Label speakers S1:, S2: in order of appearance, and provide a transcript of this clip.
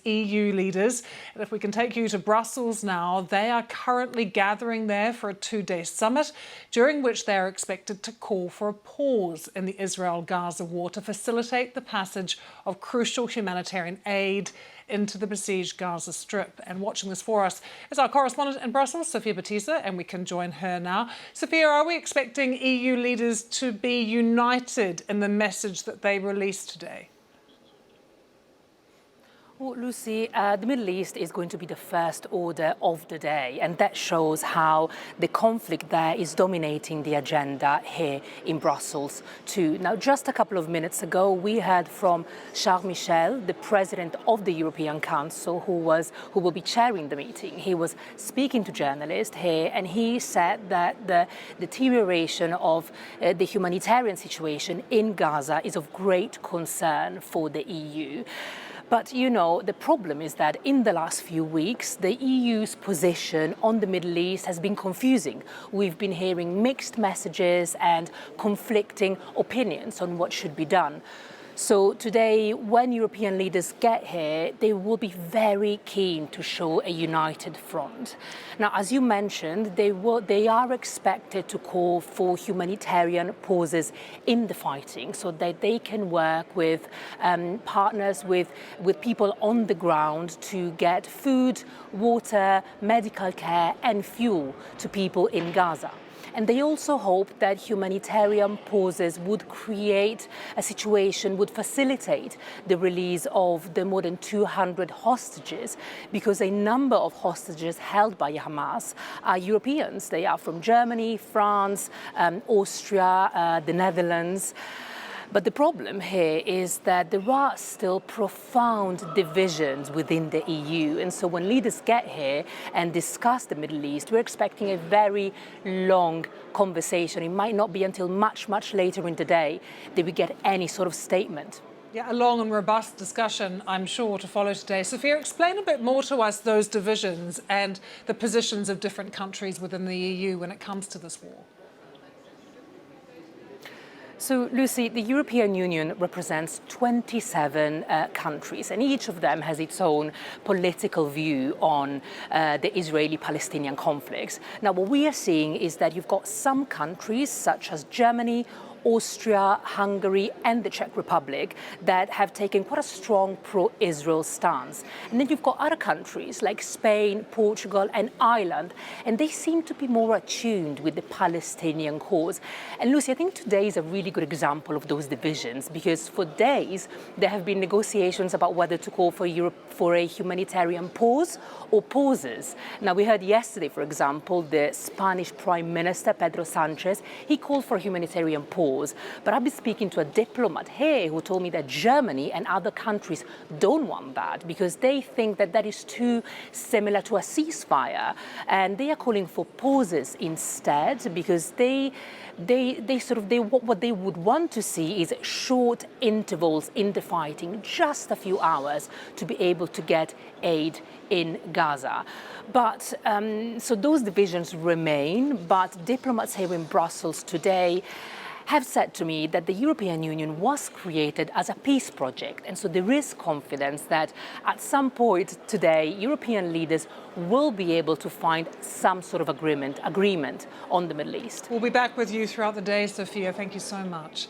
S1: EU leaders. And if we can take you to Brussels now, they are currently gathering there for a two-day summit, during which they are expected to call for a pause in the Israel-Gaza war to facilitate the passage of crucial humanitarian aid into the besieged Gaza Strip. And watching this for us is our correspondent in Brussels, Sophia Batista, and we can join her now. Sophia, are we expecting EU leaders to be united in the message that they released today?
S2: Well, Lucy, the Middle East is going to be the first order of the day, and that shows how the conflict there is dominating the agenda here in Brussels too. Now, just a couple of minutes ago, we heard from Charles Michel, the president of the European Council, who will be chairing the meeting. He was speaking to journalists here, and he said that the deterioration of the humanitarian situation in Gaza is of great concern for the EU. But, you know, the problem is that in the last few weeks, the EU's position on the Middle East has been confusing. We've been hearing mixed messages and conflicting opinions on what should be done. So today, when European leaders get here, they will be very keen to show a united front. Now, as you mentioned, they are expected to call for humanitarian pauses in the fighting so that they can work with partners, with people on the ground to get food, water, medical care and fuel to people in Gaza. And they also hope that humanitarian pauses would create a situation, would facilitate the release of the more than 200 hostages, because a number of hostages held by Hamas are Europeans. They are from Germany, France, Austria, the Netherlands. But the problem here is that there are still profound divisions within the EU. And so when leaders get here and discuss the Middle East, we're expecting a very long conversation. It might not be until much, much later in the day that we get any sort of statement.
S1: Yeah, a long and robust discussion, I'm sure, to follow today. Sophia, explain a bit more to us those divisions and the positions of different countries within the EU when it comes to this war.
S2: So, Lucy, the European Union represents 27 countries, and each of them has its own political view on the Israeli-Palestinian conflicts. Now, what we are seeing is that you've got some countries, such as Germany, Austria, Hungary and the Czech Republic that have taken quite a strong pro-Israel stance. And then you've got other countries like Spain, Portugal and Ireland, and they seem to be more attuned with the Palestinian cause. And Lucy, I think today is a really good example of those divisions, because for days there have been negotiations about whether to call for Europe for a humanitarian pause or pauses. Now, we heard yesterday, for example, the Spanish Prime Minister, Pedro Sanchez, he called for a humanitarian pause. But I've been speaking to a diplomat here who told me that Germany and other countries don't want that because they think that that is too similar to a ceasefire. And they are calling for pauses instead because what they would want to see is short intervals in the fighting, just a few hours, to be able to get aid in Gaza. But so those divisions remain, but diplomats here in Brussels today have said to me that the European Union was created as a peace project. And so there is confidence that at some point today, European leaders will be able to find some sort of agreement on the Middle East.
S1: We'll be back with you throughout the day, Sophia. Thank you so much.